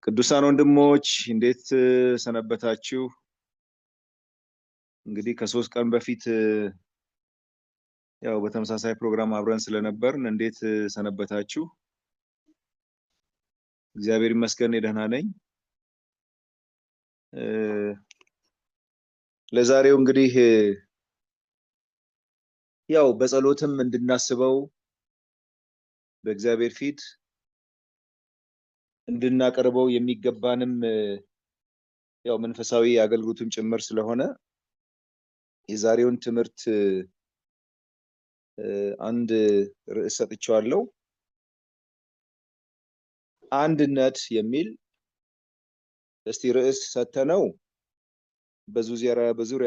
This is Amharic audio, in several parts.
ቅዱሳን ወንድሞች እንዴት ሰነበታችሁ? እንግዲህ ከ3 ቀን በፊት ያው በተመሳሳይ ፕሮግራም አብረን ስለነበርን እንዴት ሰነበታችሁ? እግዚአብሔር ይመስገን ደህና ነኝ። ለዛሬው እንግዲህ ያው በጸሎትም እንድናስበው በእግዚአብሔር ፊት እንድናቀርበው የሚገባንም ያው መንፈሳዊ አገልግሎቱን ጭምር ስለሆነ የዛሬውን ትምህርት አንድ ርዕስ ሰጥቻለሁ። አንድነት የሚል እስቲ ርዕስ ሰተነው በዙሪያ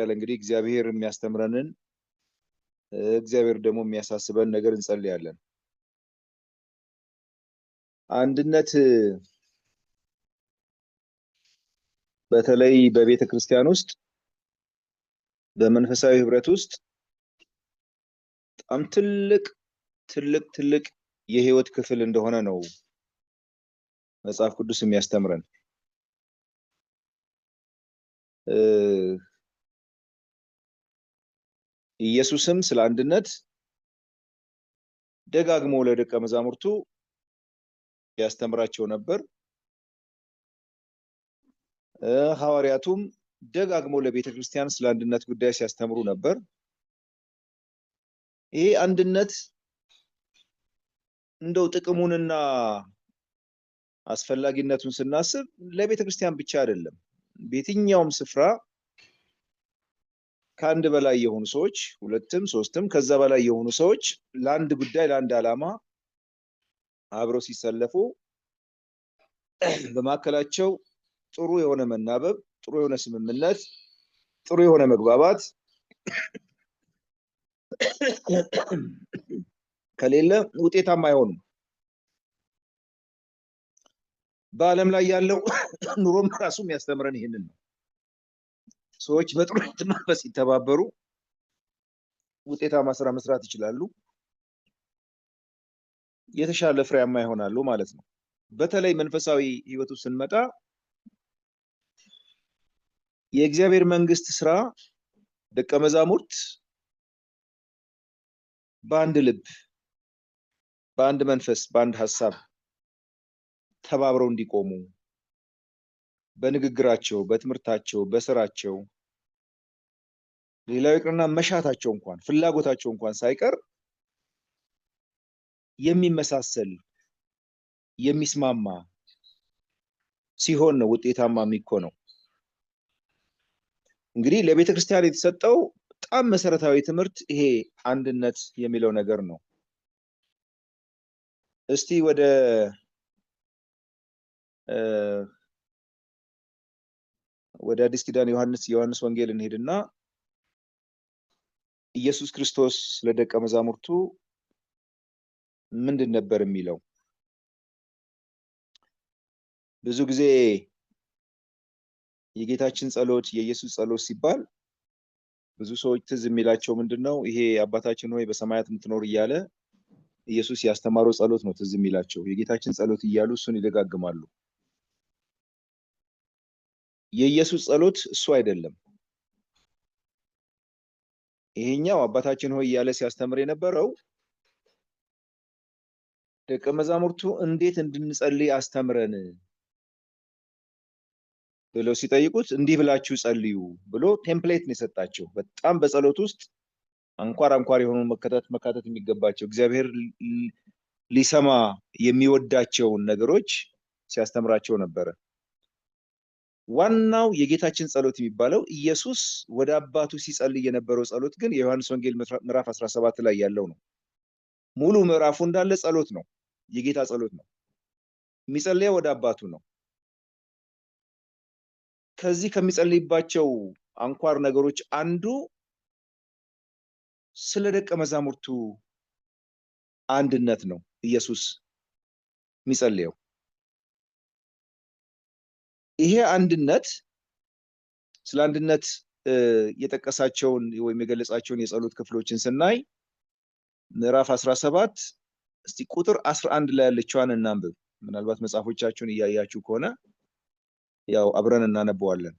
ላይ እንግዲህ እግዚአብሔር የሚያስተምረንን እግዚአብሔር ደግሞ የሚያሳስበን ነገር እንጸልያለን። አንድነት በተለይ በቤተ ክርስቲያን ውስጥ በመንፈሳዊ ህብረት ውስጥ በጣም ትልቅ የህይወት ክፍል እንደሆነ ነው መጽሐፍ ቅዱስ የሚያስተምረን። ኢየሱስም ስለ አንድነት ደጋግሞ ለደቀ መዛሙርቱ ያስተምራቸው ነበር። ሐዋርያቱም ደጋግሞ ለቤተ ክርስቲያን ስለ አንድነት ጉዳይ ሲያስተምሩ ነበር። ይሄ አንድነት እንደው ጥቅሙንና አስፈላጊነቱን ስናስብ ለቤተ ክርስቲያን ብቻ አይደለም። በየትኛውም ስፍራ ከአንድ በላይ የሆኑ ሰዎች፣ ሁለትም ሶስትም ከዛ በላይ የሆኑ ሰዎች ለአንድ ጉዳይ ለአንድ ዓላማ አብረው ሲሰለፉ በማከላቸው ጥሩ የሆነ መናበብ፣ ጥሩ የሆነ ስምምነት፣ ጥሩ የሆነ መግባባት ከሌለ ውጤታማ አይሆኑም። በዓለም ላይ ያለው ኑሮም ራሱ የሚያስተምረን ይሄንን ነው። ሰዎች በጥሩ መንፈስ ሲተባበሩ ውጤታማ ስራ መስራት ይችላሉ፣ የተሻለ ፍሬያማ ይሆናሉ ማለት ነው። በተለይ መንፈሳዊ ህይወቱ ስንመጣ የእግዚአብሔር መንግስት ስራ ደቀ መዛሙርት በአንድ ልብ፣ በአንድ መንፈስ፣ በአንድ ሐሳብ ተባብረው እንዲቆሙ በንግግራቸው፣ በትምህርታቸው፣ በስራቸው ሌላው ይቅርና መሻታቸው እንኳን ፍላጎታቸው እንኳን ሳይቀር የሚመሳሰል የሚስማማ ሲሆን ነው ውጤታማ የሚሆነው። እንግዲህ ለቤተ ክርስቲያን የተሰጠው በጣም መሰረታዊ ትምህርት ይሄ አንድነት የሚለው ነገር ነው። እስቲ ወደ አዲስ ኪዳን ዮሐንስ ወንጌል እንሄድና ኢየሱስ ክርስቶስ ለደቀ መዛሙርቱ ምንድን ነበር የሚለው? ብዙ ጊዜ የጌታችን ጸሎት የኢየሱስ ጸሎት ሲባል ብዙ ሰዎች ትዝ የሚላቸው ምንድነው? ይሄ አባታችን ሆይ በሰማያት የምትኖር እያለ ኢየሱስ ያስተማረው ጸሎት ነው ትዝ የሚላቸው። የጌታችን ጸሎት እያሉ እሱን ይደጋግማሉ። የኢየሱስ ጸሎት እሱ አይደለም። ይሄኛው አባታችን ሆይ እያለ ሲያስተምር የነበረው ደቀ መዛሙርቱ እንዴት እንድንጸልይ አስተምረን ብለው ሲጠይቁት እንዲህ ብላችሁ ጸልዩ ብሎ ቴምፕሌት ነው የሰጣቸው። በጣም በጸሎት ውስጥ አንኳር የሆኑ መካተት የሚገባቸው እግዚአብሔር ሊሰማ የሚወዳቸውን ነገሮች ሲያስተምራቸው ነበረ። ዋናው የጌታችን ጸሎት የሚባለው ኢየሱስ ወደ አባቱ ሲጸልይ የነበረው ጸሎት ግን የዮሐንስ ወንጌል ምዕራፍ 17 ላይ ያለው ነው። ሙሉ ምዕራፉ እንዳለ ጸሎት ነው፣ የጌታ ጸሎት ነው። የሚጸልየው ወደ አባቱ ነው። ከዚህ ከሚጸልይባቸው አንኳር ነገሮች አንዱ ስለ ደቀ መዛሙርቱ አንድነት ነው። ኢየሱስ የሚጸልየው ይሄ አንድነት ስለ አንድነት የጠቀሳቸውን ወይም የገለጻቸውን የጸሎት ክፍሎችን ስናይ ምዕራፍ 17 እስቲ ቁጥር 11 ላይ ያለችዋን እናንብብ። ምናልባት መጽሐፎቻችሁን እያያችሁ ከሆነ ያው አብረን እናነበዋለን።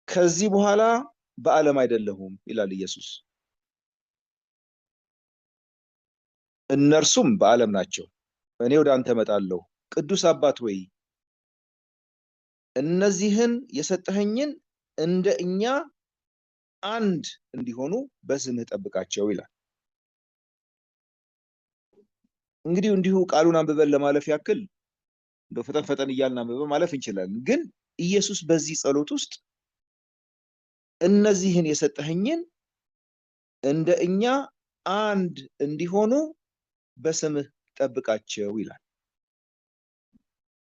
ከዚህ በኋላ በዓለም አይደለሁም ይላል ኢየሱስ፣ እነርሱም በዓለም ናቸው፣ እኔ ወደ አንተ እመጣለሁ። ቅዱስ አባት ሆይ እነዚህን የሰጠኸኝን እንደ እኛ አንድ እንዲሆኑ በስምህ ጠብቃቸው ይላል። እንግዲህ እንዲሁ ቃሉን አንብበን ለማለፍ ያክል እንደው ፈጠን ፈጠን እያልን አንብበን ማለፍ እንችላለን። ግን ኢየሱስ በዚህ ጸሎት ውስጥ እነዚህን የሰጠኸኝን እንደ እኛ አንድ እንዲሆኑ በስምህ ጠብቃቸው ይላል።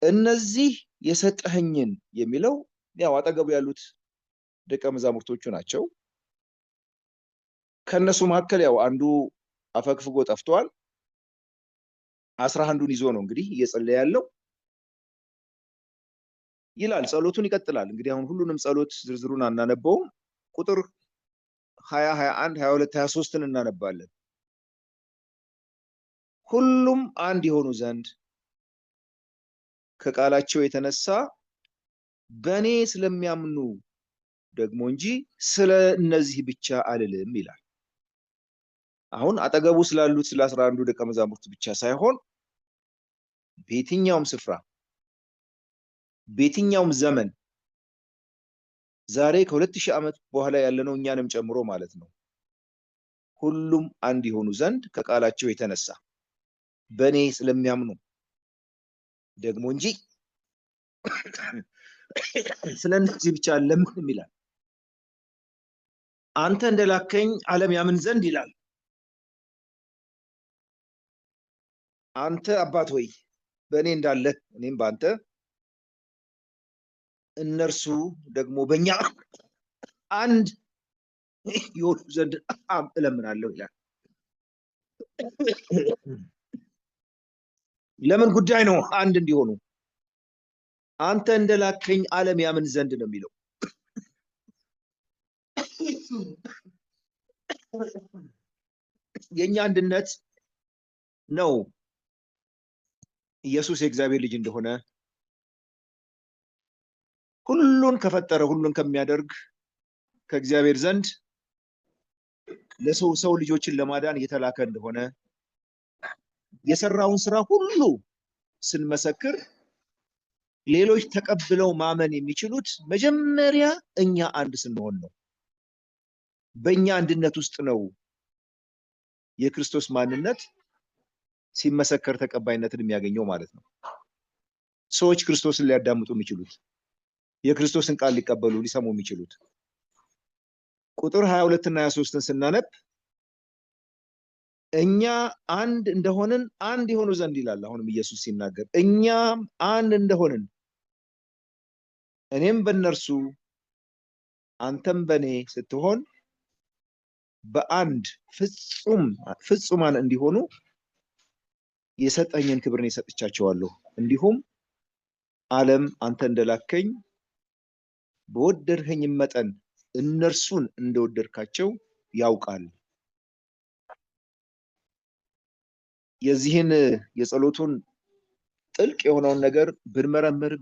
እነዚህ የሰጠኸኝን የሚለው ያው አጠገቡ ያሉት ደቀ መዛሙርቶቹ ናቸው። ከነሱ መካከል ያው አንዱ አፈግፍጎ ጠፍቷል። 11ዱን ይዞ ነው እንግዲህ እየጸለየ ያለው ይላል። ጸሎቱን ይቀጥላል። እንግዲህ አሁን ሁሉንም ጸሎት ዝርዝሩን አናነበውም። ቁጥር 20፣ 21፣ 22፣ 23ን እናነባለን። ሁሉም አንድ የሆኑ ዘንድ ከቃላቸው የተነሳ በእኔ ስለሚያምኑ ደግሞ እንጂ ስለ እነዚህ ብቻ አልልም ይላል። አሁን አጠገቡ ስላሉት ስለ 11ዱ ደቀ መዛሙርት ብቻ ሳይሆን በየትኛውም ስፍራ በየትኛውም ዘመን ዛሬ ከ2000 ዓመት በኋላ ያለነው እኛንም ጨምሮ ማለት ነው፣ ሁሉም አንድ የሆኑ ዘንድ ከቃላቸው የተነሳ በእኔ ስለሚያምኑ ደግሞ እንጂ ስለ እነዚህ ብቻ አልልም ይላል። አንተ እንደላከኝ ዓለም ያምን ዘንድ ይላል። አንተ አባት ሆይ በእኔ እንዳለ እኔም በአንተ እነርሱ ደግሞ በእኛ አንድ የሆኑ ዘንድ እለምናለሁ ይላል። ለምን ጉዳይ ነው አንድ እንዲሆኑ? አንተ እንደላከኝ ዓለም ያምን ዘንድ ነው የሚለው። የኛ አንድነት ነው ኢየሱስ የእግዚአብሔር ልጅ እንደሆነ፣ ሁሉን ከፈጠረ ሁሉን ከሚያደርግ ከእግዚአብሔር ዘንድ ለሰው ልጆችን ለማዳን የተላከ እንደሆነ የሰራውን ስራ ሁሉ ስንመሰክር ሌሎች ተቀብለው ማመን የሚችሉት መጀመሪያ እኛ አንድ ስንሆን ነው። በእኛ አንድነት ውስጥ ነው የክርስቶስ ማንነት ሲመሰከር ተቀባይነትን የሚያገኘው ማለት ነው። ሰዎች ክርስቶስን ሊያዳምጡ የሚችሉት፣ የክርስቶስን ቃል ሊቀበሉ ሊሰሙ የሚችሉት። ቁጥር 22 እና 23ን ስናነብ እኛ አንድ እንደሆንን አንድ የሆኑ ዘንድ ይላል። አሁንም ኢየሱስ ሲናገር እኛም አንድ እንደሆንን እኔም በእነርሱ አንተም በእኔ ስትሆን በአንድ ፍጹማን እንዲሆኑ የሰጠኝን ክብርን የሰጥቻቸዋለሁ። እንዲሁም ዓለም አንተ እንደላከኝ በወደድከኝ መጠን እነርሱን እንደወደድካቸው ያውቃል። የዚህን የጸሎቱን ጥልቅ የሆነውን ነገር ብንመረምር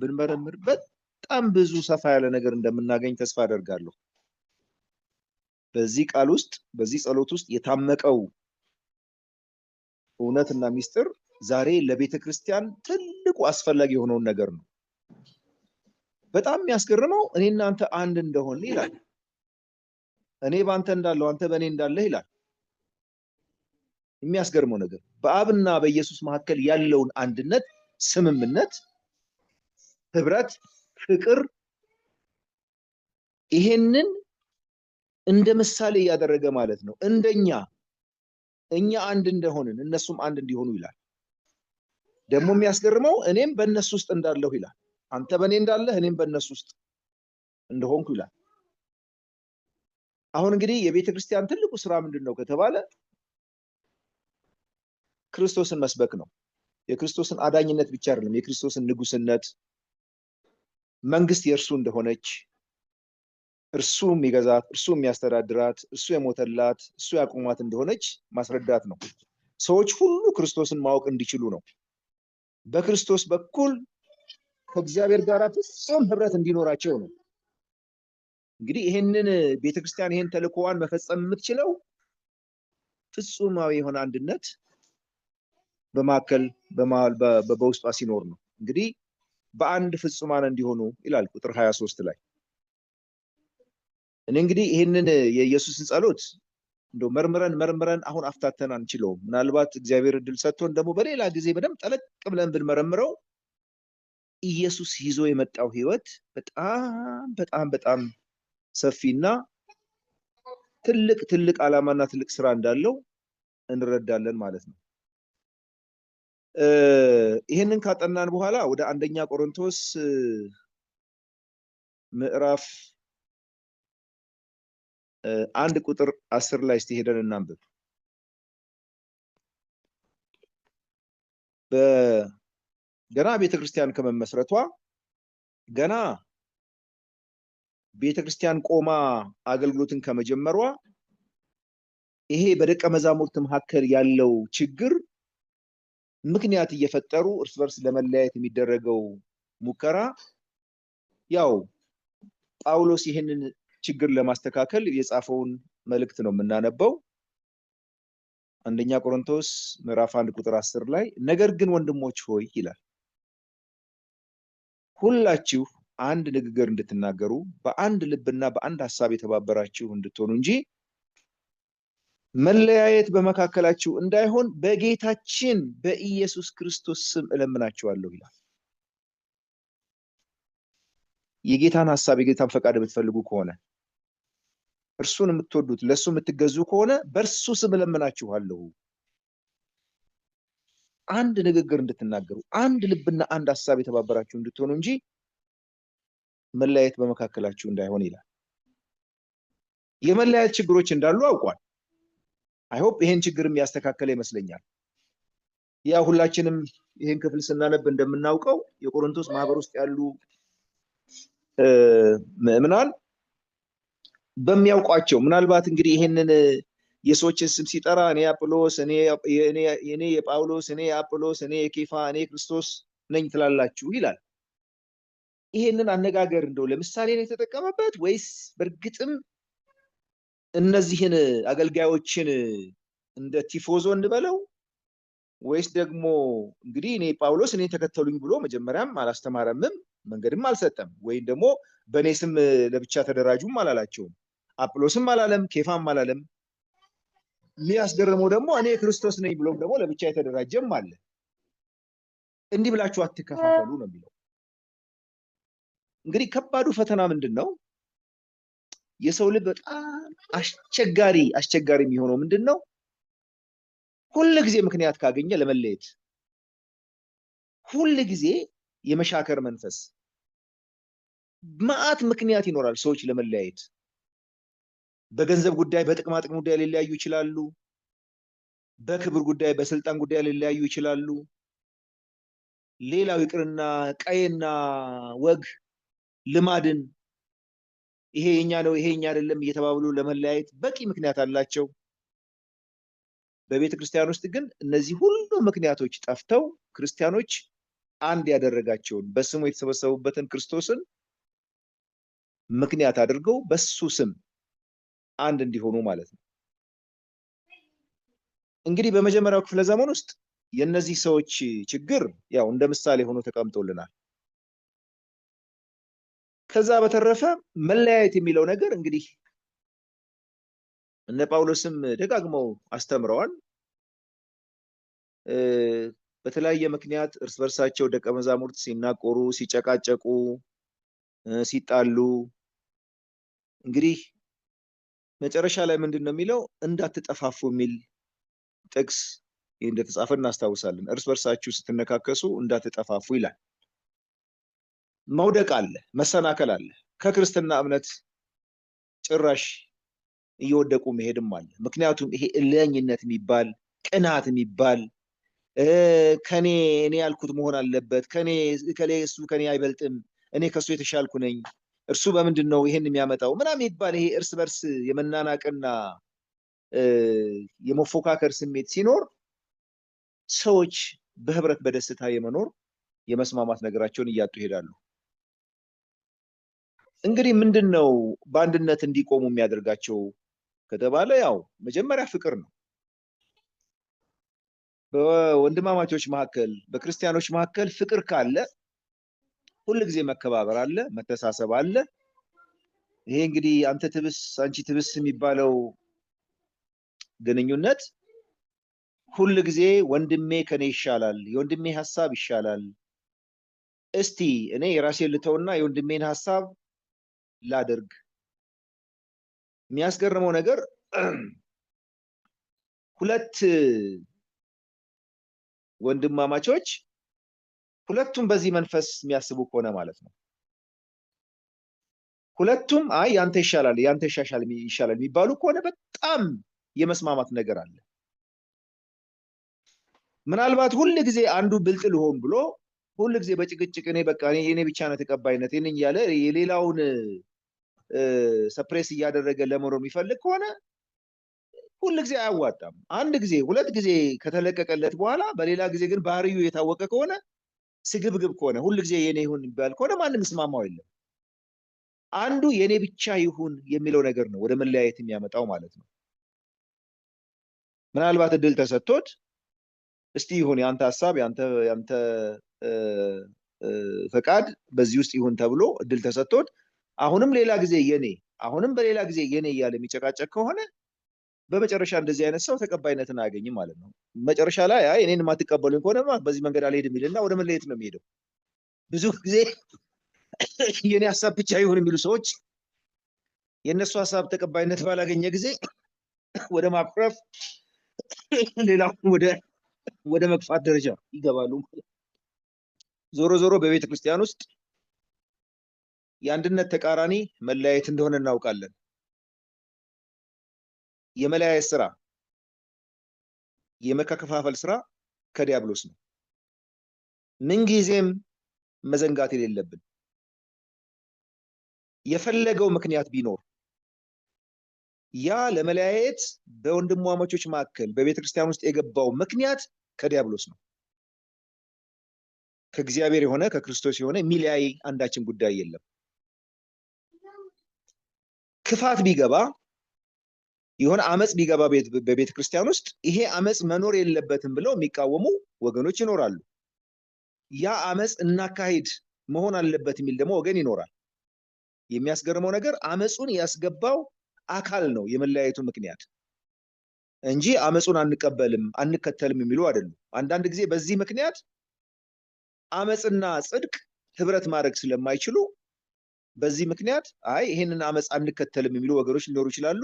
በጣም ብዙ ሰፋ ያለ ነገር እንደምናገኝ ተስፋ አደርጋለሁ። በዚህ ቃል ውስጥ በዚህ ጸሎት ውስጥ የታመቀው እውነትና ሚስጥር ዛሬ ለቤተ ክርስቲያን ትልቁ አስፈላጊ የሆነውን ነገር ነው። በጣም የሚያስገርመው እኔ እናንተ አንድ እንደሆን ይላል። እኔ በአንተ እንዳለሁ አንተ በእኔ እንዳለህ ይላል። የሚያስገርመው ነገር በአብና በኢየሱስ መካከል ያለውን አንድነት፣ ስምምነት፣ ህብረት፣ ፍቅር ይሄንን እንደ ምሳሌ እያደረገ ማለት ነው። እኛ አንድ እንደሆንን እነሱም አንድ እንዲሆኑ ይላል። ደግሞ የሚያስገርመው እኔም በእነሱ ውስጥ እንዳለሁ ይላል። አንተ በእኔ እንዳለህ እኔም በእነሱ ውስጥ እንደሆንኩ ይላል። አሁን እንግዲህ የቤተ ክርስቲያን ትልቁ ስራ ምንድን ነው ከተባለ ክርስቶስን መስበክ ነው። የክርስቶስን አዳኝነት ብቻ አይደለም፣ የክርስቶስን ንጉስነት፣ መንግስት የእርሱ እንደሆነች፣ እርሱ የሚገዛት፣ እርሱ የሚያስተዳድራት፣ እርሱ የሞተላት፣ እሱ ያቆማት እንደሆነች ማስረዳት ነው። ሰዎች ሁሉ ክርስቶስን ማወቅ እንዲችሉ ነው። በክርስቶስ በኩል ከእግዚአብሔር ጋር ፍጹም ህብረት እንዲኖራቸው ነው። እንግዲህ ይሄንን ቤተክርስቲያን ይሄን ተልእኮዋን መፈጸም የምትችለው ፍጹማዊ የሆነ አንድነት በማከል በውስጧ ሲኖር ነው። እንግዲህ በአንድ ፍጹማን እንዲሆኑ ይላል ቁጥር 23 ላይ። እኔ እንግዲህ ይሄንን የኢየሱስን ጸሎት እንደው መርምረን አሁን አፍታተን አንችለውም። ምናልባት እግዚአብሔር እድል ሰጥቶን ደግሞ በሌላ ጊዜ በደንብ ጠለቅ ብለን ብንመረምረው ኢየሱስ ይዞ የመጣው ህይወት በጣም በጣም በጣም ሰፊና ትልቅ ዓላማና ትልቅ ስራ እንዳለው እንረዳለን ማለት ነው። ይሄንን ካጠናን በኋላ ወደ አንደኛ ቆሮንቶስ ምዕራፍ 1 ቁጥር 10 ላይ እስቲ ሄደን እናንብብ። ገና ቤተክርስቲያን ከመመስረቷ ገና ቤተክርስቲያን ቆማ አገልግሎትን ከመጀመሯ ይሄ በደቀ መዛሙርት መካከል ያለው ችግር ምክንያት እየፈጠሩ እርስ በርስ ለመለያየት የሚደረገው ሙከራ ያው ጳውሎስ ይሄንን ችግር ለማስተካከል የጻፈውን መልእክት ነው የምናነበው። አንደኛ ቆሮንቶስ ምዕራፍ 1 ቁጥር 10 ላይ ነገር ግን ወንድሞች ሆይ ይላል ሁላችሁ አንድ ንግግር እንድትናገሩ በአንድ ልብና በአንድ ሐሳብ የተባበራችሁ እንድትሆኑ እንጂ መለያየት በመካከላችሁ እንዳይሆን በጌታችን በኢየሱስ ክርስቶስ ስም እለምናችኋለሁ ይላል። የጌታን ሐሳብ የጌታን ፈቃድ የምትፈልጉ ከሆነ እርሱን የምትወዱት ለሱ የምትገዙ ከሆነ በእርሱ ስም እለምናችኋለሁ አንድ ንግግር እንድትናገሩ አንድ ልብና አንድ ሐሳብ የተባበራችሁ እንድትሆኑ እንጂ መለያየት በመካከላችሁ እንዳይሆን ይላል። የመለያየት ችግሮች እንዳሉ አውቋል። አይሆፕ ይሄን ችግር የሚያስተካከለ ይመስለኛል። ያ ሁላችንም ይሄን ክፍል ስናነብ እንደምናውቀው የቆሮንቶስ ማህበር ውስጥ ያሉ ምዕመናን በሚያውቋቸው ምናልባት እንግዲህ ይሄንን የሰዎችን ስም ሲጠራ እኔ አጵሎስ እኔ የጳውሎስ እኔ የአጵሎስ እኔ የኬፋ እኔ ክርስቶስ ነኝ ትላላችሁ ይላል። ይሄንን አነጋገር እንደው ለምሳሌ ነው የተጠቀመበት ወይስ በእርግጥም እነዚህን አገልጋዮችን እንደ ቲፎዞ እንበለው ወይስ ደግሞ እንግዲህ እኔ ጳውሎስ እኔ ተከተሉኝ ብሎ መጀመሪያም አላስተማረምም መንገድም አልሰጠም ወይም ደግሞ በእኔ ስም ለብቻ ተደራጁም አላላቸውም አጵሎስም አላለም ኬፋም አላለም። የሚያስገርመው ደግሞ እኔ ክርስቶስ ነኝ ብሎም ደግሞ ለብቻ የተደራጀም አለ። እንዲህ ብላችሁ አትከፋፈሉ ነው የሚለው። እንግዲህ ከባዱ ፈተና ምንድነው? የሰው ልብ በጣም አስቸጋሪ የሚሆነው ምንድነው? ሁሉ ጊዜ ምክንያት ካገኘ ለመለየት፣ ሁሉ ጊዜ የመሻከር መንፈስ መዓት ምክንያት ይኖራል ሰዎች ለመለያየት። በገንዘብ ጉዳይ በጥቅማ ጥቅም ጉዳይ ሊለያዩ ይችላሉ። በክብር ጉዳይ በስልጣን ጉዳይ ሊለያዩ ይችላሉ። ሌላው ይቅርና ቀይና ወግ ልማድን ይሄ የኛ ነው ይሄ የኛ አይደለም እየተባብሉ ለመለያየት በቂ ምክንያት አላቸው። በቤተ ክርስቲያን ውስጥ ግን እነዚህ ሁሉ ምክንያቶች ጠፍተው ክርስቲያኖች አንድ ያደረጋቸውን በስሙ የተሰበሰቡበትን ክርስቶስን ምክንያት አድርገው በሱ ስም አንድ እንዲሆኑ ማለት ነው። እንግዲህ በመጀመሪያው ክፍለ ዘመን ውስጥ የነዚህ ሰዎች ችግር ያው እንደ ምሳሌ ሆኖ ተቀምጦልናል። ከዛ በተረፈ መለያየት የሚለው ነገር እንግዲህ እነ ጳውሎስም ደጋግመው አስተምረዋል። በተለያየ ምክንያት እርስ በርሳቸው ደቀ መዛሙርት ሲናቆሩ፣ ሲጨቃጨቁ፣ ሲጣሉ እንግዲህ መጨረሻ ላይ ምንድነው የሚለው? እንዳትጠፋፉ የሚል ጥቅስ እንደተጻፈ እናስታውሳለን። እርስ በርሳችሁ ስትነካከሱ እንዳትጠፋፉ ይላል። መውደቅ አለ፣ መሰናከል አለ። ከክርስትና እምነት ጭራሽ እየወደቁ መሄድም አለ። ምክንያቱም ይሄ እልህኝነት የሚባል ቅናት የሚባል ከኔ እኔ ያልኩት መሆን አለበት፣ እሱ ከኔ አይበልጥም፣ እኔ ከሱ የተሻልኩ ነኝ፣ እርሱ በምንድን ነው ይሄን የሚያመጣው ምናምን የሚባል ይሄ እርስ በርስ የመናናቅና የመፎካከር ስሜት ሲኖር ሰዎች በህብረት በደስታ የመኖር የመስማማት ነገራቸውን እያጡ ይሄዳሉ። እንግዲህ ምንድነው በአንድነት እንዲቆሙ የሚያደርጋቸው ከተባለ ያው መጀመሪያ ፍቅር ነው። በወንድማማቾች መካከል በክርስቲያኖች መካከል ፍቅር ካለ ሁልጊዜ መከባበር አለ፣ መተሳሰብ አለ። ይሄ እንግዲህ አንተ ትብስ አንቺ ትብስ የሚባለው ግንኙነት ሁልጊዜ ወንድሜ ከኔ ይሻላል፣ የወንድሜ ሐሳብ ይሻላል፣ እስቲ እኔ የራሴን ልተውና የወንድሜን ሐሳብ ላድርግ። የሚያስገርመው ነገር ሁለት ወንድማማቾች ሁለቱም በዚህ መንፈስ የሚያስቡ ከሆነ ማለት ነው። ሁለቱም አይ ያንተ ይሻላል ያንተ ይሻሻል የሚባሉ ከሆነ በጣም የመስማማት ነገር አለ። ምናልባት ሁሉ ጊዜ አንዱ ብልጥ ልሆን ብሎ ሁሉ ጊዜ በጭቅጭቅ እኔ በቃ እኔ ብቻ ነው ተቀባይነት እኔን ያለ የሌላውን ሰፕሬስ እያደረገ ለመኖር የሚፈልግ ከሆነ ሁሉ ጊዜ አያዋጣም። አንድ ጊዜ ሁለት ጊዜ ከተለቀቀለት በኋላ በሌላ ጊዜ ግን ባህሪው የታወቀ ከሆነ ስግብግብ ከሆነ ሁሉ ጊዜ የኔ ይሁን ይባል ከሆነ ማንም ይስማማው የለም። አንዱ የኔ ብቻ ይሁን የሚለው ነገር ነው ወደ መለያየት የሚያመጣው ማለት ነው። ምናልባት እድል ተሰጥቶት እስቲ ይሁን ያንተ ሐሳብ ያንተ ፈቃድ በዚህ ውስጥ ይሁን ተብሎ እድል ተሰጥቶት አሁንም ሌላ ጊዜ የኔ አሁንም በሌላ ጊዜ የኔ እያለ የሚጨቃጨቅ ከሆነ በመጨረሻ እንደዚህ አይነት ሰው ተቀባይነትን አያገኝም ማለት ነው። መጨረሻ ላይ አይ እኔን የማትቀበሉኝ ከሆነ በዚህ መንገድ አልሄድም ይልና ወደ መለየት ነው የሚሄደው። ብዙ ጊዜ የኔ ሐሳብ ብቻ ይሁን የሚሉ ሰዎች የነሱ ሐሳብ ተቀባይነት ባላገኘ ጊዜ ወደ ማኩረፍ ሌላው ወደ መግፋት ደረጃ ይገባሉ። ዞሮ ዞሮ በቤተ ክርስቲያን ውስጥ የአንድነት ተቃራኒ መለያየት እንደሆነ እናውቃለን። የመለያየት ስራ የመከፋፈል ስራ ከዲያብሎስ ነው። ምንጊዜም መዘንጋት የሌለብን የፈለገው ምክንያት ቢኖር ያ ለመለያየት በወንድማማቾች መካከል በቤተ ክርስቲያን ውስጥ የገባው ምክንያት ከዲያብሎስ ነው። ከእግዚአብሔር የሆነ ከክርስቶስ የሆነ የሚለያይ አንዳችን ጉዳይ የለም። ክፋት ቢገባ የሆነ አመጽ ቢገባ በቤተ ክርስቲያን ውስጥ ይሄ አመጽ መኖር የለበትም ብለው የሚቃወሙ ወገኖች ይኖራሉ። ያ አመጽ እናካሂድ መሆን አለበት የሚል ደግሞ ወገን ይኖራል። የሚያስገርመው ነገር አመጹን ያስገባው አካል ነው የመለያየቱ ምክንያት እንጂ አመጹን አንቀበልም አንከተልም የሚሉ አይደሉም። አንዳንድ ጊዜ በዚህ ምክንያት አመጽና ጽድቅ ህብረት ማድረግ ስለማይችሉ በዚህ ምክንያት አይ ይሄንን አመጽ አንከተልም የሚሉ ወገኖች ሊኖሩ ይችላሉ።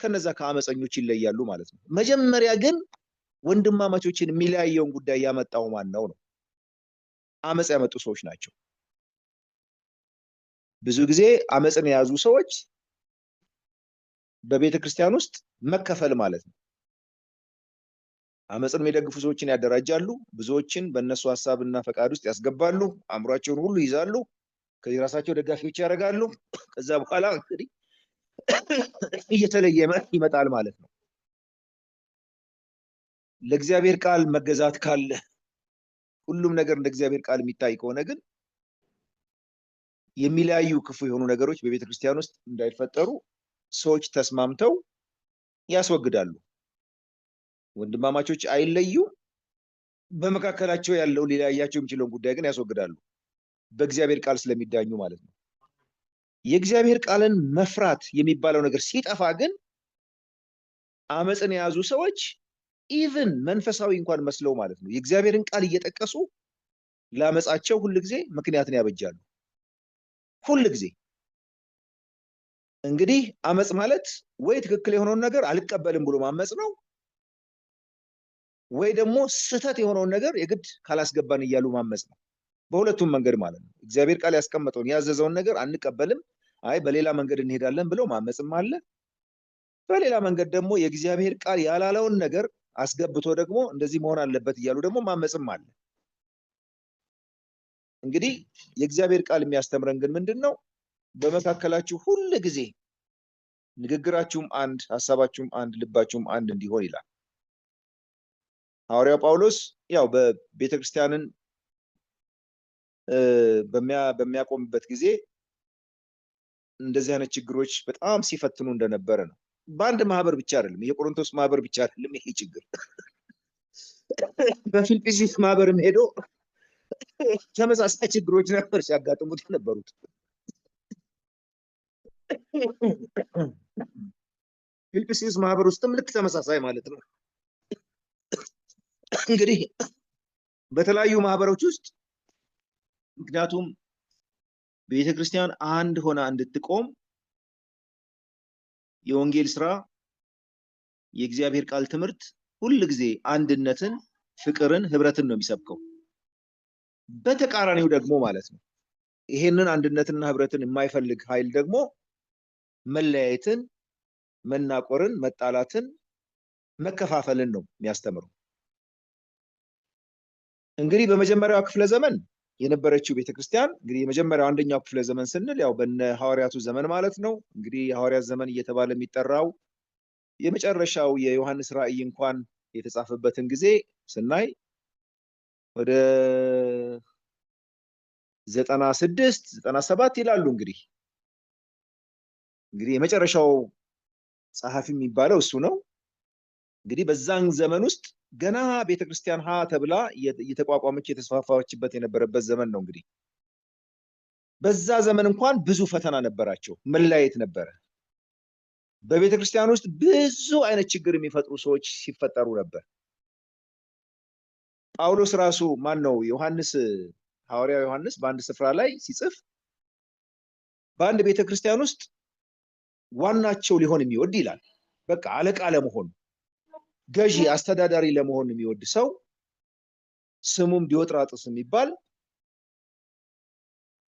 ከነዛ ከአመፀኞች ይለያሉ ማለት ነው። መጀመሪያ ግን ወንድማማቾችን የሚለያየውን ጉዳይ ያመጣው ማን ነው? አመጽ ያመጡ ሰዎች ናቸው። ብዙ ጊዜ አመጽን የያዙ ሰዎች በቤተ ክርስቲያን ውስጥ መከፈል ማለት ነው። አመጽን የሚደግፉ ሰዎችን ያደራጃሉ፣ ብዙዎችን በእነሱ ሐሳብና ፈቃድ ውስጥ ያስገባሉ፣ አእምሯቸውን ሁሉ ይዛሉ፣ ከዚህ ራሳቸው ደጋፊዎች ያደርጋሉ። ከዛ በኋላ እንግዲህ እየተለየ ይመጣል ማለት ነው። ለእግዚአብሔር ቃል መገዛት ካለ ሁሉም ነገር እንደ እግዚአብሔር ቃል የሚታይ ከሆነ ግን የሚለያዩ ክፉ የሆኑ ነገሮች በቤተ ክርስቲያን ውስጥ እንዳይፈጠሩ ሰዎች ተስማምተው ያስወግዳሉ። ወንድማማቾች አይለዩ፣ በመካከላቸው ያለው ሊለያያቸው የሚችለውን ጉዳይ ግን ያስወግዳሉ፣ በእግዚአብሔር ቃል ስለሚዳኙ ማለት ነው። የእግዚአብሔር ቃልን መፍራት የሚባለው ነገር ሲጠፋ ግን አመጽን የያዙ ሰዎች ኢቭን መንፈሳዊ እንኳን መስለው ማለት ነው የእግዚአብሔርን ቃል እየጠቀሱ ለአመጻቸው ሁልጊዜ ምክንያትን ያበጃሉ። ሁልጊዜ እንግዲህ አመጽ ማለት ወይ ትክክል የሆነውን ነገር አልቀበልም ብሎ ማመጽ ነው፣ ወይ ደግሞ ስህተት የሆነውን ነገር የግድ ካላስገባን እያሉ ማመጽ ነው። በሁለቱም መንገድ ማለት ነው። እግዚአብሔር ቃል ያስቀመጠውን ያዘዘውን ነገር አንቀበልም፣ አይ በሌላ መንገድ እንሄዳለን ብለው ማመጽም አለ። በሌላ መንገድ ደግሞ የእግዚአብሔር ቃል ያላለውን ነገር አስገብቶ ደግሞ እንደዚህ መሆን አለበት እያሉ ደግሞ ማመጽም አለ። እንግዲህ የእግዚአብሔር ቃል የሚያስተምረን ግን ምንድነው? በመካከላችሁ ሁሉ ጊዜ ንግግራችሁም አንድ፣ ሐሳባችሁም አንድ፣ ልባችሁም አንድ እንዲሆን ይላል ሐዋርያው ጳውሎስ። ያው በቤተክርስቲያንን በሚያቆምበት ጊዜ እንደዚህ አይነት ችግሮች በጣም ሲፈትኑ እንደነበረ ነው። በአንድ ማህበር ብቻ አይደለም፣ የቆሮንቶስ ማህበር ብቻ አይደለም ይሄ ችግር። በፊልጵስዩስ ማህበርም ሄዶ ተመሳሳይ ችግሮች ነበር ሲያጋጥሙት የነበሩት። ፊልጵስዩስ ማህበር ውስጥም ልክ ተመሳሳይ ማለት ነው። እንግዲህ በተለያዩ ማህበሮች ውስጥ ምክንያቱም ቤተክርስቲያን አንድ ሆና እንድትቆም የወንጌል ስራ፣ የእግዚአብሔር ቃል ትምህርት ሁል ጊዜ አንድነትን፣ ፍቅርን፣ ህብረትን ነው የሚሰብከው። በተቃራኒው ደግሞ ማለት ነው ይሄንን አንድነትና ህብረትን የማይፈልግ ኃይል ደግሞ መለያየትን፣ መናቆርን፣ መጣላትን፣ መከፋፈልን ነው የሚያስተምረው። እንግዲህ በመጀመሪያው ክፍለ ዘመን የነበረችው ቤተክርስቲያን እንግዲህ የመጀመሪያው አንደኛው ክፍለ ዘመን ስንል ያው በነ ሐዋርያቱ ዘመን ማለት ነው። እንግዲህ የሐዋርያት ዘመን እየተባለ የሚጠራው የመጨረሻው የዮሐንስ ራእይ እንኳን የተጻፈበትን ጊዜ ስናይ ወደ 96 97 ይላሉ። እንግዲህ የመጨረሻው ጸሐፊ የሚባለው እሱ ነው። እንግዲህ በዛን ዘመን ውስጥ ገና ቤተክርስቲያን ሀ ተብላ እየተቋቋመች የተስፋፋችበት የነበረበት ዘመን ነው። እንግዲህ በዛ ዘመን እንኳን ብዙ ፈተና ነበራቸው፣ መለያየት ነበረ። በቤተክርስቲያን ውስጥ ብዙ አይነት ችግር የሚፈጥሩ ሰዎች ሲፈጠሩ ነበር። ጳውሎስ ራሱ ማን ነው ዮሐንስ፣ ሐዋርያው ዮሐንስ በአንድ ስፍራ ላይ ሲጽፍ በአንድ ቤተክርስቲያን ውስጥ ዋናቸው ሊሆን የሚወድ ይላል። በቃ አለቃ ለመሆን ገዢ አስተዳዳሪ ለመሆን የሚወድ ሰው ስሙም ዲዮጥራጥስ የሚባል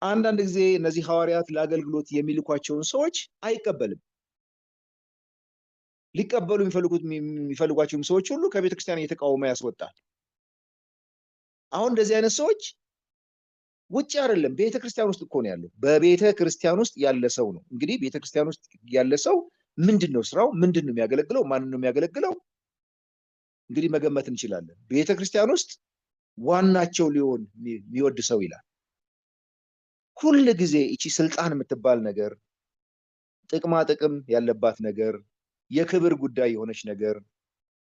አንዳንድ ጊዜ እነዚህ ሐዋርያት ለአገልግሎት የሚልኳቸውን ሰዎች አይቀበልም። ሊቀበሉ የሚፈልጓቸውን ሰዎች ሁሉ ከቤተክርስቲያን እየተቃወመ ያስወጣል። አሁን እንደዚህ አይነት ሰዎች ውጭ አይደለም ቤተክርስቲያን ውስጥ እኮ ነው ያለው። በቤተክርስቲያን ውስጥ ያለ ሰው ነው። እንግዲህ ቤተክርስቲያን ውስጥ ያለ ሰው ምንድነው ስራው? ምንድነው የሚያገለግለው? ማንን ነው የሚያገለግለው? እንግዲህ መገመት እንችላለን። ቤተክርስቲያን ውስጥ ዋናቸው ሊሆን የሚወድ ሰው ይላል። ሁል ጊዜ እቺ ስልጣን የምትባል ነገር፣ ጥቅማ ጥቅም ያለባት ነገር፣ የክብር ጉዳይ የሆነች ነገር፣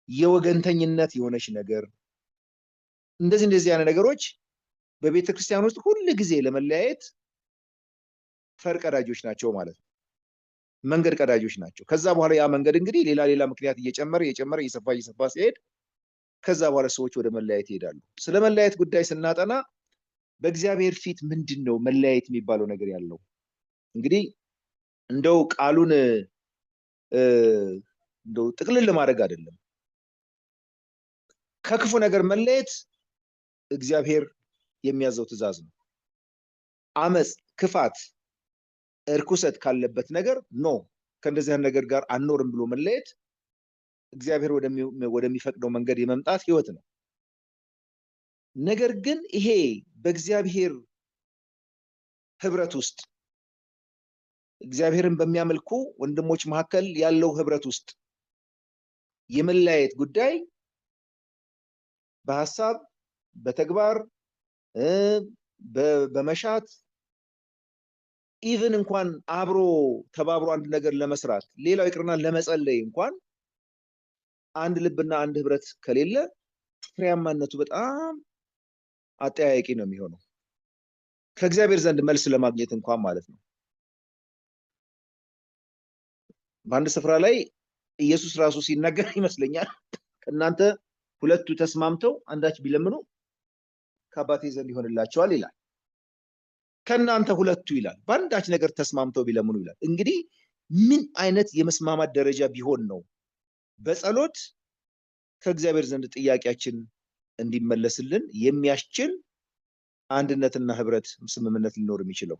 የወገንተኝነት የሆነች ነገር፣ እንደዚህ ያለ ነገሮች በቤተክርስቲያን ውስጥ ሁል ጊዜ ለመለያየት ፈርቀዳጆች ናቸው ማለት ነው። መንገድ ቀዳጆች ናቸው። ከዛ በኋላ ያ መንገድ እንግዲህ ሌላ ምክንያት እየጨመረ እየሰፋ ሲሄድ ከዛ በኋላ ሰዎች ወደ መለያየት ይሄዳሉ። ስለ መለያየት ጉዳይ ስናጠና በእግዚአብሔር ፊት ምንድነው መለያየት የሚባለው ነገር ያለው? እንግዲህ እንደው ቃሉን እንደው ጥቅልል ለማድረግ አይደለም። ከክፉ ነገር መለየት እግዚአብሔር የሚያዘው ትእዛዝ ነው። አመጽ፣ ክፋት፣ እርኩሰት ካለበት ነገር ከእንደዚህ አይነት ነገር ጋር አንኖርም ብሎ መለየት እግዚአብሔር ወደሚፈቅደው መንገድ የመምጣት ህይወት ነው። ነገር ግን ይሄ በእግዚአብሔር ህብረት ውስጥ እግዚአብሔርን በሚያመልኩ ወንድሞች መካከል ያለው ህብረት ውስጥ የመለያየት ጉዳይ በሐሳብ፣ በተግባር፣ በመሻት ኢቭን እንኳን አብሮ ተባብሮ አንድ ነገር ለመስራት ሌላው ይቅርና ለመጸለይ እንኳን አንድ ልብና አንድ ህብረት ከሌለ ፍሬያማነቱ በጣም አጠያያቂ ነው የሚሆነው፣ ከእግዚአብሔር ዘንድ መልስ ለማግኘት እንኳን ማለት ነው። በአንድ ስፍራ ላይ ኢየሱስ ራሱ ሲናገር ይመስለኛል ከእናንተ ሁለቱ ተስማምተው አንዳች ቢለምኑ ከአባቴ ዘንድ ይሆንላቸዋል ይላል። ከእናንተ ሁለቱ ይላል በአንዳች ነገር ተስማምተው ቢለምኑ ይላል። እንግዲህ ምን አይነት የመስማማት ደረጃ ቢሆን ነው በጸሎት ከእግዚአብሔር ዘንድ ጥያቄያችን እንዲመለስልን የሚያስችል አንድነትና ህብረት፣ ስምምነት ሊኖር የሚችለው?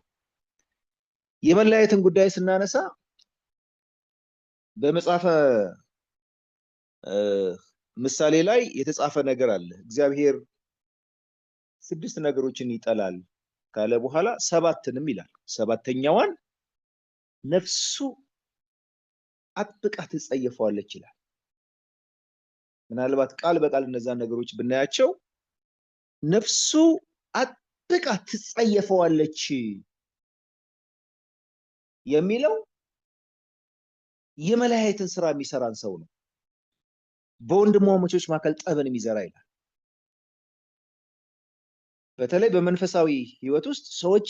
የመለያየትን ጉዳይ ስናነሳ በመጽሐፈ ምሳሌ ላይ የተጻፈ ነገር አለ። እግዚአብሔር 6 ነገሮችን ይጠላል ካለ በኋላ 7ንም ይላል። 7ኛዋን ነፍሱ አጥብቃ ትጸየፈዋለች ይላል። ምናልባት ቃል በቃል እነዛን ነገሮች ብናያቸው ነፍሱ አጥብቃ ትጸየፈዋለች የሚለው የመለያየትን ስራ የሚሰራን ሰው ነው። በወንድማማቾች መካከል ጠብን የሚዘራ ይላል። በተለይ በመንፈሳዊ ህይወት ውስጥ ሰዎች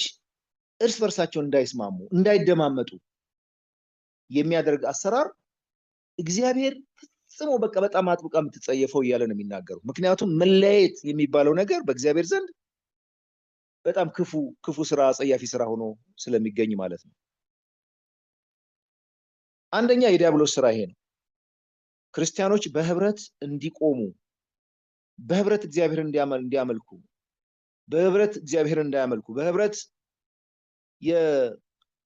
እርስ በርሳቸው እንዳይስማሙ እንዳይደማመጡ የሚያደርግ አሰራር እግዚአብሔር ፈጽሞ በቃ በጣም አጥብቃ የምትጸየፈው እያለ ነው የሚናገረው። ምክንያቱም መለያየት የሚባለው ነገር በእግዚአብሔር ዘንድ በጣም ክፉ ስራ፣ አጸያፊ ስራ ሆኖ ስለሚገኝ ማለት ነው። አንደኛ የዲያብሎስ ስራ ይሄ ነው። ክርስቲያኖች በህብረት እንዲቆሙ፣ በህብረት እግዚአብሔርን እንዲያመልኩ፣ በህብረት እግዚአብሔርን እንዳያመልኩ፣ በህብረት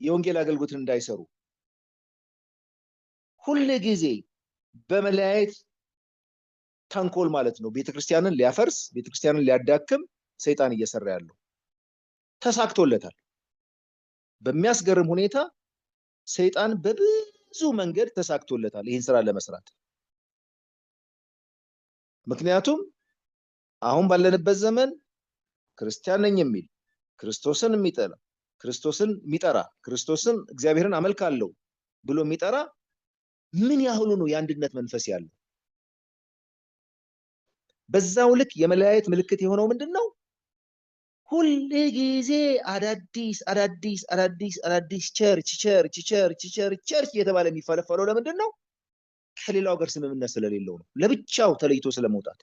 የወንጌል አገልግሎትን እንዳይሰሩ ሁሉ ጊዜ በመለያየት ተንኮል ማለት ነው ቤተክርስቲያንን ሊያፈርስ፣ ቤተክርስቲያንን ሊያዳክም ሰይጣን እየሰራ ያለው ተሳክቶለታል። በሚያስገርም ሁኔታ ሰይጣን በብዙ መንገድ ተሳክቶለታል ይህን ስራ ለመስራት። ምክንያቱም አሁን ባለንበት ዘመን ክርስቲያን ነኝ የሚል ክርስቶስን የሚጠላ ክርስቶስን የሚጠራ ክርስቶስን እግዚአብሔርን አመልካለሁ ብሎ የሚጠራ ምን ያህሉ ነው የአንድነት መንፈስ ያለው? በዛው ልክ የመለያየት ምልክት የሆነው ምንድነው? ሁሉ ጊዜ አዳዲስ ቸርች እየተባለ የሚፈለፈለው ለምንድን ነው? ከሌላው ጋር ስምምነት ስለሌለው ነው። ለብቻው ተለይቶ ስለመውጣት።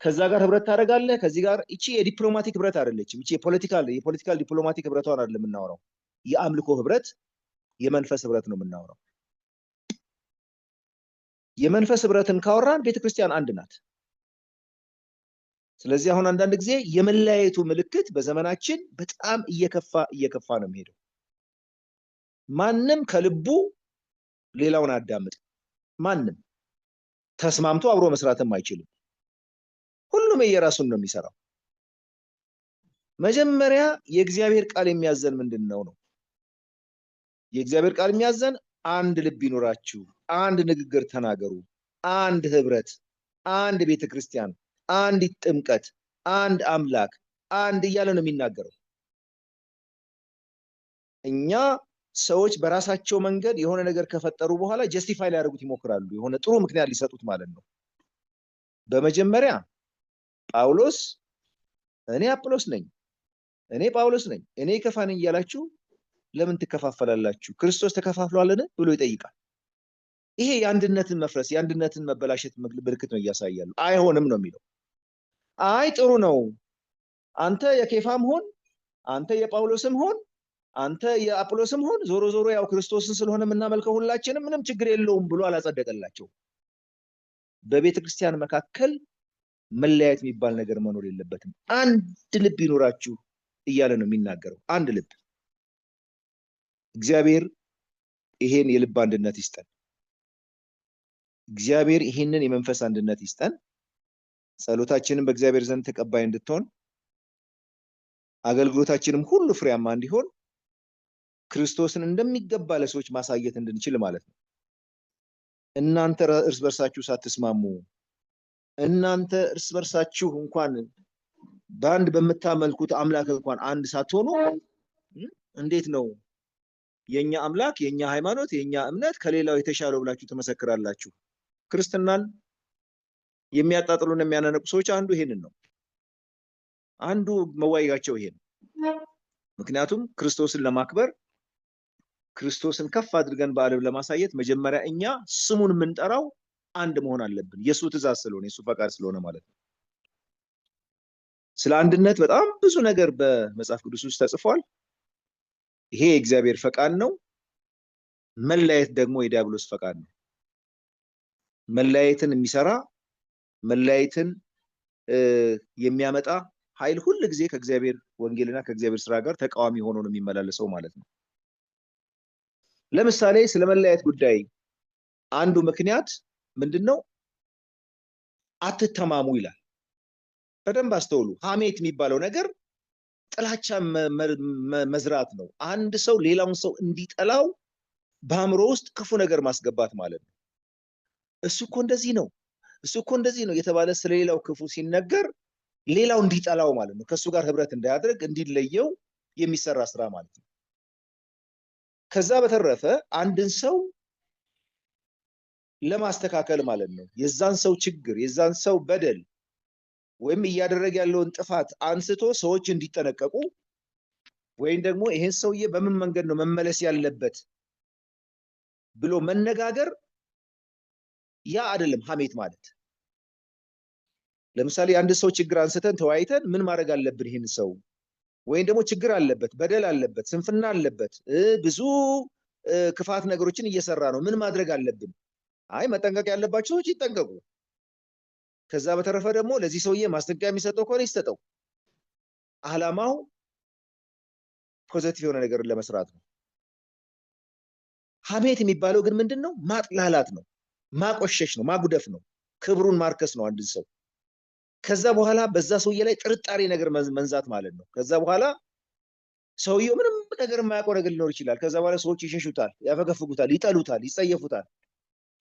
ከዛ ጋር ህብረት ታደርጋለህ፣ ከዚህ ጋር እቺ የዲፕሎማቲክ ህብረት አይደለችም። እቺ የፖለቲካል ዲፕሎማቲክ ህብረቷን አይደለም የምናወራው። የአምልኮ ህብረት፣ የመንፈስ ህብረት ነው የምናወራው። የመንፈስ ህብረትን ካወራን ቤተክርስቲያን አንድ ናት። ስለዚህ አሁን አንዳንድ ጊዜ የመለያየቱ ምልክት በዘመናችን በጣም እየከፋ ነው የሚሄደው። ማንም ከልቡ ሌላውን አዳምጥ፣ ማንም ተስማምቶ አብሮ መስራትም አይችልም። ሁሉም የራሱን ነው የሚሰራው። መጀመሪያ የእግዚአብሔር ቃል የሚያዘን ምንድነው ነው? የእግዚአብሔር ቃል የሚያዘን አንድ ልብ ይኖራችሁ፣ አንድ ንግግር ተናገሩ፣ አንድ ህብረት፣ አንድ ቤተክርስቲያን፣ አንድ ጥምቀት፣ አንድ አምላክ፣ አንድ እያለ ነው የሚናገረው። እኛ ሰዎች በራሳቸው መንገድ የሆነ ነገር ከፈጠሩ በኋላ ጀስቲፋይ ሊያደርጉት ይሞክራሉ፣ የሆነ ጥሩ ምክንያት ሊሰጡት ማለት ነው። በመጀመሪያ ጳውሎስ እኔ አጵሎስ ነኝ፣ እኔ ጳውሎስ ነኝ፣ እኔ ከፋ ነኝ እያላችሁ ለምን ትከፋፈላላችሁ? ክርስቶስ ተከፋፍሏልን ብሎ ይጠይቃል። ይሄ የአንድነትን መፍረስ የአንድነትን መበላሸት ምልክት ነው እያሳያሉ። አይሆንም ነው የሚለው። አይ ጥሩ ነው፣ አንተ የኬፋም ሆን አንተ የጳውሎስም ሆን አንተ የአጵሎስም ሆን ዞሮ ዞሮ ያው ክርስቶስን ስለሆነ የምናመልከው ሁላችንም ምንም ችግር የለውም ብሎ አላጸደቀላቸው። በቤተ ክርስቲያን መካከል መለያየት የሚባል ነገር መኖር የለበትም። አንድ ልብ ይኖራችሁ እያለ ነው የሚናገረው። አንድ ልብ። እግዚአብሔር ይሄን የልብ አንድነት ይስጠን። እግዚአብሔር ይሄንን የመንፈስ አንድነት ይስጠን። ጸሎታችንን በእግዚአብሔር ዘንድ ተቀባይ እንድትሆን፣ አገልግሎታችንም ሁሉ ፍሬያማ እንዲሆን ክርስቶስን እንደሚገባ ለሰዎች ማሳየት እንድንችል ማለት ነው። እናንተ እርስ በርሳችሁ ሳትስማሙ፣ እናንተ እርስ በርሳችሁ እንኳን በአንድ በምታመልኩት አምላክ እንኳን አንድ ሳትሆኑ እንዴት ነው የኛ አምላክ የኛ ሃይማኖት የኛ እምነት ከሌላው የተሻለው ብላችሁ ተመሰክራላችሁ? ክርስትናን የሚያጣጥሉና የሚያናነቁ ሰዎች አንዱ ይሄንን ነው። አንዱ መዋያቸው ይሄ ነው። ምክንያቱም ክርስቶስን ለማክበር ክርስቶስን ከፍ አድርገን በዓለም ለማሳየት መጀመሪያ እኛ ስሙን የምንጠራው አንድ መሆን አለብን። የሱ ትእዛዝ ስለሆነ የሱ ፈቃድ ስለሆነ ማለት ነው። ስለ አንድነት በጣም ብዙ ነገር በመጽሐፍ ቅዱስ ውስጥ ተጽፏል። ይሄ የእግዚአብሔር ፈቃድ ነው። መለያየት ደግሞ የዲያብሎስ ፈቃድ ነው። መለያየትን የሚሰራ መለያየትን የሚያመጣ ኃይል ሁሉ ጊዜ ከእግዚአብሔር ወንጌልና ከእግዚአብሔር ስራ ጋር ተቃዋሚ ሆኖ ነው የሚመላለሰው ማለት ነው። ለምሳሌ ስለ መለያየት ጉዳይ አንዱ ምክንያት ምንድነው? አትተማሙ ይላል። በደንብ አስተውሉ። ሐሜት የሚባለው ነገር ጥላቻ መዝራት ነው። አንድ ሰው ሌላውን ሰው እንዲጠላው በአእምሮ ውስጥ ክፉ ነገር ማስገባት ማለት ነው። እሱ እኮ እንደዚህ ነው፣ እሱ እኮ እንደዚህ ነው የተባለ ስለሌላው ክፉ ሲነገር ሌላው እንዲጠላው ማለት ነው። ከሱ ጋር ህብረት እንዳያደርግ እንዲለየው የሚሰራ ስራ ማለት ነው። ከዛ በተረፈ አንድን ሰው ለማስተካከል ማለት ነው የዛን ሰው ችግር የዛን ሰው በደል ወይም እያደረገ ያለውን ጥፋት አንስቶ ሰዎች እንዲጠነቀቁ ወይም ደግሞ ይሄን ሰውዬ በምን መንገድ ነው መመለስ ያለበት ብሎ መነጋገር ያ አይደለም ሐሜት ማለት። ለምሳሌ አንድ ሰው ችግር አንስተን ተወያይተን ምን ማድረግ አለብን ይሄን ሰው ወይም ደግሞ ችግር አለበት፣ በደል አለበት፣ ስንፍና አለበት፣ ብዙ ክፋት ነገሮችን እየሰራ ነው፣ ምን ማድረግ አለብን? አይ መጠንቀቅ ያለባቸው ሰዎች ይጠንቀቁ። ከዛ በተረፈ ደግሞ ለዚህ ሰውዬ ማስጠንቀቂያ የሚሰጠው ከሆነ ይሰጠው። አላማው ፖዚቲቭ የሆነ ነገር ለመስራት ነው። ሐሜት የሚባለው ግን ምንድነው? ማጥላላት ነው፣ ማቆሸሽ ነው፣ ማጉደፍ ነው፣ ክብሩን ማርከስ ነው አንድን ሰው። ከዛ በኋላ በዛ ሰውዬ ላይ ጥርጣሬ ነገር መንዛት ማለት ነው። ከዛ በኋላ ሰውየው ምንም ነገር የማያውቀው ነገር ሊኖር ይችላል። ከዛ በኋላ ሰዎች ይሸሹታል፣ ያፈገፍጉታል፣ ይጠሉታል፣ ይጸየፉታል።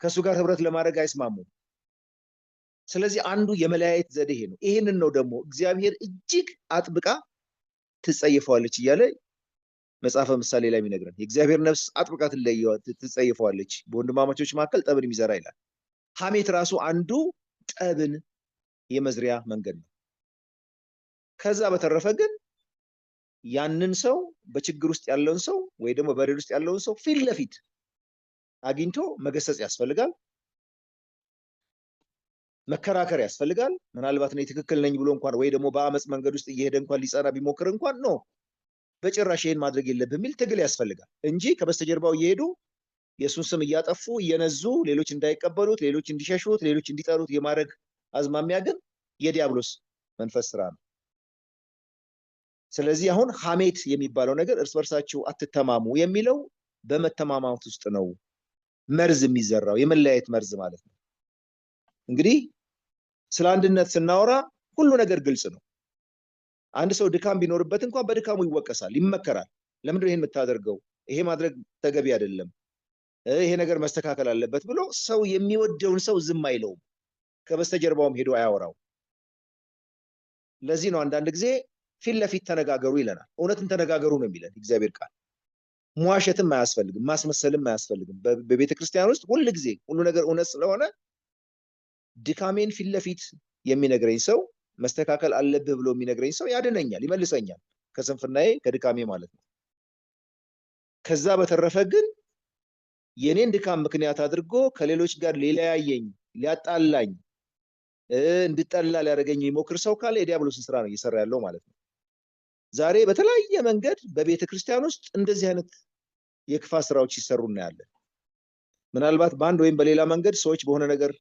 ከሱ ጋር ህብረት ለማድረግ አይስማሙም። ስለዚህ አንዱ የመለያየት ዘዴ ይሄ ነው። ይሄንን ነው ደግሞ እግዚአብሔር እጅግ አጥብቃ ትጸየፈዋለች እያለ መጽሐፈ ምሳሌ ላይ የሚነግረን። የእግዚአብሔር ነፍስ አጥብቃ ትጸየፈዋለች፣ በወንድማማቾች መካከል ጠብን የሚዘራ ይላል። ሐሜት ራሱ አንዱ ጠብን የመዝሪያ መንገድ ነው። ከዛ በተረፈ ግን ያንን ሰው በችግር ውስጥ ያለውን ሰው ወይ ደግሞ በደል ውስጥ ያለውን ሰው ፊት ለፊት አግኝቶ መገሰጽ ያስፈልጋል፣ መከራከር ያስፈልጋል። ምናልባት እኔ ትክክል ነኝ ብሎ እንኳን ወይ ደግሞ በአመፅ መንገድ ውስጥ እየሄደ እንኳን ሊጸና ቢሞክር እንኳን ነው በጭራሽ ይሄን ማድረግ የለብህም የሚል ትግል ያስፈልጋል እንጂ ከበስተጀርባው እየሄዱ የእሱን ስም እያጠፉ እየነዙ ሌሎች እንዳይቀበሉት፣ ሌሎች እንዲሸሹት፣ ሌሎች እንዲጠሉት የማድረግ አዝማሚያ ግን የዲያብሎስ መንፈስ ስራ ነው። ስለዚህ አሁን ሐሜት የሚባለው ነገር እርስ በርሳችሁ አትተማሙ የሚለው በመተማማት ውስጥ ነው መርዝ የሚዘራው፣ የመለያየት መርዝ ማለት ነው። እንግዲህ ስለ አንድነት ስናወራ ሁሉ ነገር ግልጽ ነው። አንድ ሰው ድካም ቢኖርበት እንኳን በድካሙ ይወቀሳል፣ ይመከራል። ለምንድን ነው ይሄን የምታደርገው? ይሄ ማድረግ ተገቢ አይደለም፣ ይሄ ነገር መስተካከል አለበት ብሎ ሰው የሚወደውን ሰው ዝም አይለውም፣ ከበስተጀርባውም ሄዶ አያወራው። ለዚህ ነው አንዳንድ ጊዜ ፊት ለፊት ተነጋገሩ ይለናል። እውነትን ተነጋገሩ ነው የሚለን እግዚአብሔር ቃል። መዋሸትም አያስፈልግም፣ ማስመሰልም አያስፈልግም። በቤተ ክርስቲያን ውስጥ ሁሉ ጊዜ ሁሉ ነገር እውነት ስለሆነ ድካሜን ፊት ለፊት የሚነግረኝ ሰው፣ መስተካከል አለብህ ብሎ የሚነግረኝ ሰው ያድነኛል፣ ይመልሰኛል ከስንፍናዬ ከድካሜ ማለት ነው። ከዛ በተረፈ ግን የኔን ድካም ምክንያት አድርጎ ከሌሎች ጋር ሊለያየኝ፣ ሊያጣላኝ፣ እንድጠላ ሊያደርገኝ የሚሞክር ሰው ካለ የዲያብሎስን ስራ ነው እየሰራ ያለው ማለት ነው። ዛሬ በተለያየ መንገድ በቤተ ክርስቲያን ውስጥ እንደዚህ አይነት የክፋት ስራዎች ሲሰሩ እናያለን። ምናልባት በአንድ ወይም በሌላ መንገድ ሰዎች በሆነ ነገር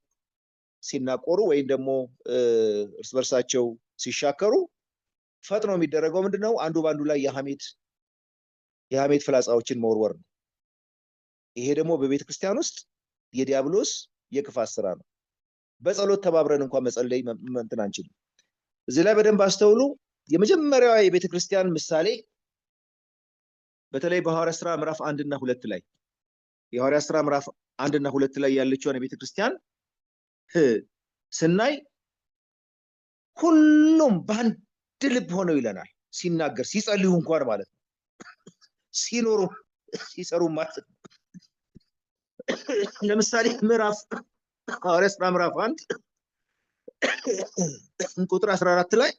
ሲናቆሩ ወይም ደግሞ እርስ በርሳቸው ሲሻከሩ ፈጥኖ የሚደረገው ምንድነው? አንዱ በአንዱ ላይ የሐሜት ፍላጻዎችን መወርወር ነው። ይሄ ደግሞ በቤተ ክርስቲያን ውስጥ የዲያብሎስ የክፋት ስራ ነው። በጸሎት ተባብረን እንኳን መጸለይ እንትን አንችልም። እዚህ ላይ በደንብ አስተውሉ። የመጀመሪያዋ የቤተ ክርስቲያን ምሳሌ በተለይ በሐዋርያት ሥራ ምዕራፍ 1 እና 2 ላይ የሐዋርያት ሥራ ምዕራፍ 1 እና 2 ላይ ያለችውን የቤተ ክርስቲያን ስናይ ሁሉም በአንድ ልብ ሆነው ይለናል። ሲናገር ሲጸልዩ እንኳን ማለት ነው፣ ሲኖሩ ሲሰሩ ማለት ነው። ለምሳሌ ሐዋርያት ሥራ ምዕራፍ 1 ቁጥር 14 ላይ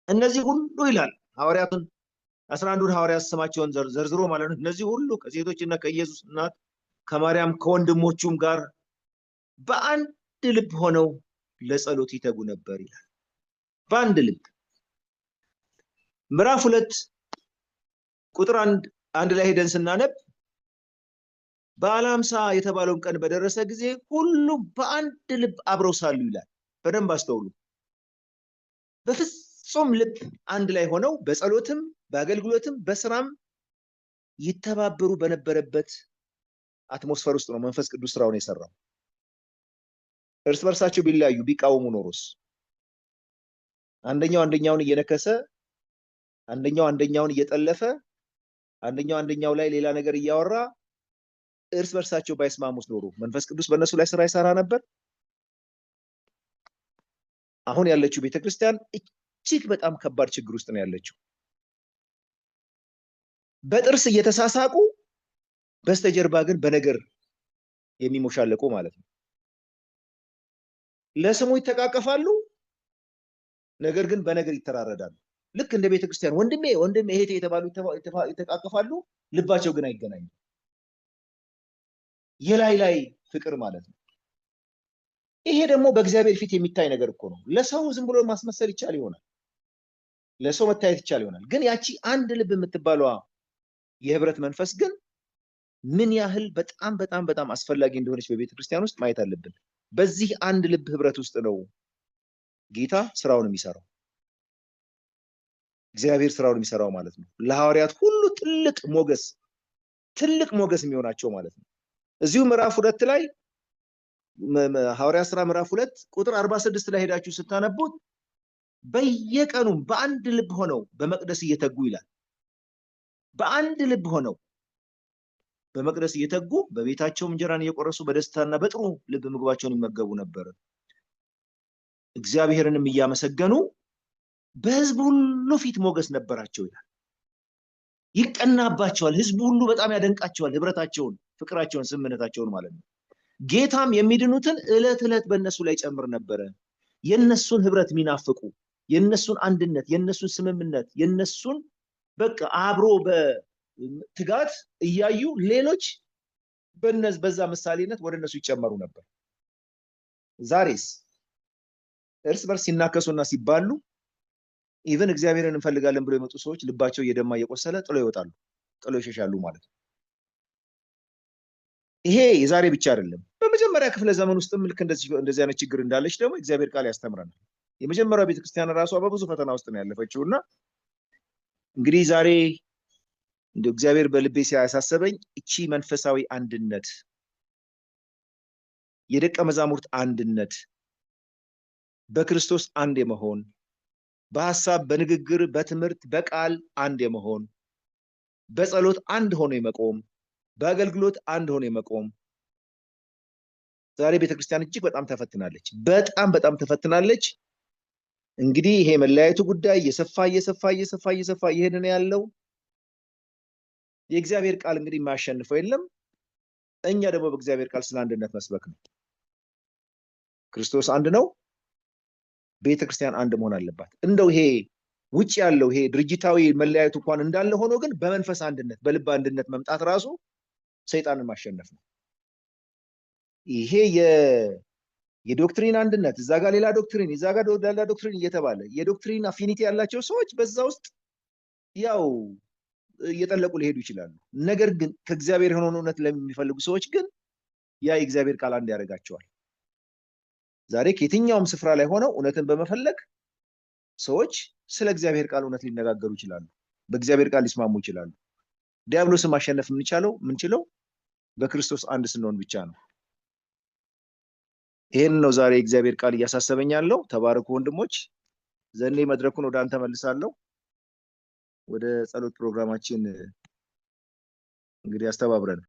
እነዚህ ሁሉ ይላል ሐዋርያቱን 11ዱን ሐዋርያት ስማቸውን ዘርዝሮ ማለት ነው። እነዚህ ሁሉ ከሴቶችና ከኢየሱስ እናት ከማርያም ከወንድሞቹም ጋር በአንድ ልብ ሆነው ለጸሎት ይተጉ ነበር ይላል። በአንድ ልብ። ምዕራፍ 2 ቁጥር 1 ላይ ሄደን ስናነብ በዓለ ሃምሳ የተባለውን ቀን በደረሰ ጊዜ ሁሉም በአንድ ልብ አብረው ሳሉ ይላል። በደንብ አስተውሉ። በፍጹም ልብ አንድ ላይ ሆነው በጸሎትም በአገልግሎትም በስራም ይተባበሩ በነበረበት አትሞስፈር ውስጥ ነው መንፈስ ቅዱስ ስራውን የሰራው። እርስ በርሳቸው ቢለያዩ ቢቃወሙ ኖሮስ አንደኛው አንደኛውን እየነከሰ፣ አንደኛው አንደኛውን እየጠለፈ፣ አንደኛው አንደኛው ላይ ሌላ ነገር እያወራ እርስ በርሳቸው ባይስማሙስ ኖሮ መንፈስ ቅዱስ በእነሱ ላይ ስራ ይሰራ ነበር? አሁን ያለችው ቤተክርስቲያን እጅግ በጣም ከባድ ችግር ውስጥ ነው ያለችው። በጥርስ እየተሳሳቁ በስተጀርባ ግን በነገር የሚሞሻለቁ ማለት ነው። ለስሙ ይተቃቀፋሉ፣ ነገር ግን በነገር ይተራረዳሉ። ልክ እንደ ቤተክርስቲያን ወንድሜ ወንድሜ እህቴ የተባሉ ይተቃቀፋሉ፣ ልባቸው ግን አይገናኝም። የላይ ላይ ፍቅር ማለት ነው። ይሄ ደግሞ በእግዚአብሔር ፊት የሚታይ ነገር እኮ ነው። ለሰው ዝም ብሎ ማስመሰል ይቻል ይሆናል፣ ለሰው መታየት ይቻል ይሆናል። ግን ያቺ አንድ ልብ የምትባለዋ የህብረት መንፈስ ግን ምን ያህል በጣም በጣም በጣም አስፈላጊ እንደሆነች በቤተክርስቲያን ውስጥ ማየት አለብን። በዚህ አንድ ልብ ህብረት ውስጥ ነው ጌታ ስራውን የሚሰራው፣ እግዚአብሔር ስራውን የሚሰራው ማለት ነው። ለሐዋርያት ሁሉ ትልቅ ሞገስ የሚሆናቸው ማለት ነው። እዚሁ ምዕራፍ 2 ላይ ሐዋርያት ሥራ ምዕራፍ 2 ቁጥር 46 ላይ ሄዳችሁ ስታነቡት በየቀኑም በአንድ ልብ ሆነው በመቅደስ እየተጉ ይላል። በአንድ ልብ ሆነው በመቅደስ እየተጉ በቤታቸው እንጀራን እየቆረሱ በደስታና በጥሩ ልብ ምግባቸውን ይመገቡ ነበር፣ እግዚአብሔርንም እያመሰገኑ በህዝቡ ሁሉ ፊት ሞገስ ነበራቸው ይላል። ይቀናባቸዋል፣ ህዝቡ ሁሉ በጣም ያደንቃቸዋል፣ ህብረታቸውን፣ ፍቅራቸውን፣ ስምምነታቸውን ማለት ነው። ጌታም የሚድኑትን ዕለት ዕለት በእነሱ ላይ ጨምር ነበረ። የነሱን ህብረት የሚናፍቁ፣ የነሱን አንድነት፣ የነሱን ስምምነት፣ የነሱን በቃ አብሮ በትጋት እያዩ ሌሎች በዛ ምሳሌነት ወደ እነሱ ይጨመሩ ነበር። ዛሬስ እርስ በርስ ሲናከሱና ሲባሉ ኢቭን እግዚአብሔርን እንፈልጋለን ብሎ የመጡ ሰዎች ልባቸው እየደማ እየቆሰለ ጥሎ ይወጣሉ፣ ጥሎ ይሸሻሉ ማለት ነው። ይሄ የዛሬ ብቻ አይደለም። በመጀመሪያ ክፍለ ዘመን ውስጥም ልክ እንደዚህ አይነት ችግር እንዳለች ደግሞ እግዚአብሔር ቃል ያስተምረናል። የመጀመሪያው ቤተክርስቲያን ራሷ በብዙ ፈተና ውስጥ ነው ያለፈችውና እንግዲህ ዛሬ እንደ እግዚአብሔር በልቤ ሲያሳሰበኝ እቺ መንፈሳዊ አንድነት፣ የደቀ መዛሙርት አንድነት፣ በክርስቶስ አንድ የመሆን፣ በሐሳብ፣ በንግግር፣ በትምህርት፣ በቃል አንድ የመሆን፣ በጸሎት አንድ ሆኖ የመቆም፣ በአገልግሎት አንድ ሆኖ የመቆም ዛሬ ቤተክርስቲያን እጅግ በጣም ተፈትናለች። በጣም ተፈትናለች። እንግዲህ ይሄ መለያየቱ ጉዳይ እየሰፋ እየሄደ ነው ያለው። የእግዚአብሔር ቃል እንግዲህ የማያሸንፈው የለም። እኛ ደግሞ በእግዚአብሔር ቃል ስለ አንድነት መስበክ ነው። ክርስቶስ አንድ ነው፣ ቤተክርስቲያን አንድ መሆን አለባት። እንደው ይሄ ውጭ ያለው ይሄ ድርጅታዊ መለያየቱ እንኳን እንዳለ ሆኖ ግን በመንፈስ አንድነት፣ በልብ አንድነት መምጣት ራሱ ሰይጣንን ማሸነፍ ነው። ይሄ የዶክትሪን አንድነት፣ እዛ ጋር ሌላ ዶክትሪን፣ እዛ ጋር ሌላ ዶክትሪን እየተባለ የዶክትሪን አፊኒቲ ያላቸው ሰዎች በዛ ውስጥ ያው እየጠለቁ ሊሄዱ ይችላሉ። ነገር ግን ከእግዚአብሔር የሆነውን እውነት ለሚፈልጉ ሰዎች ግን ያ የእግዚአብሔር ቃል አንድ ያደርጋቸዋል። ዛሬ ከየትኛውም ስፍራ ላይ ሆነው እውነትን በመፈለግ ሰዎች ስለ እግዚአብሔር ቃል እውነት ሊነጋገሩ ይችላሉ፣ በእግዚአብሔር ቃል ሊስማሙ ይችላሉ። ዲያብሎስን ማሸነፍ የምንችለው በክርስቶስ አንድ ስንሆን ብቻ ነው። ይሄን ነው ዛሬ እግዚአብሔር ቃል እያሳሰበኝ ያለው። ተባረኩ ወንድሞች። ዘኔ መድረኩን ወደ አንተ መልሳለሁ። ወደ ጸሎት ፕሮግራማችን እንግዲህ አስተባብረን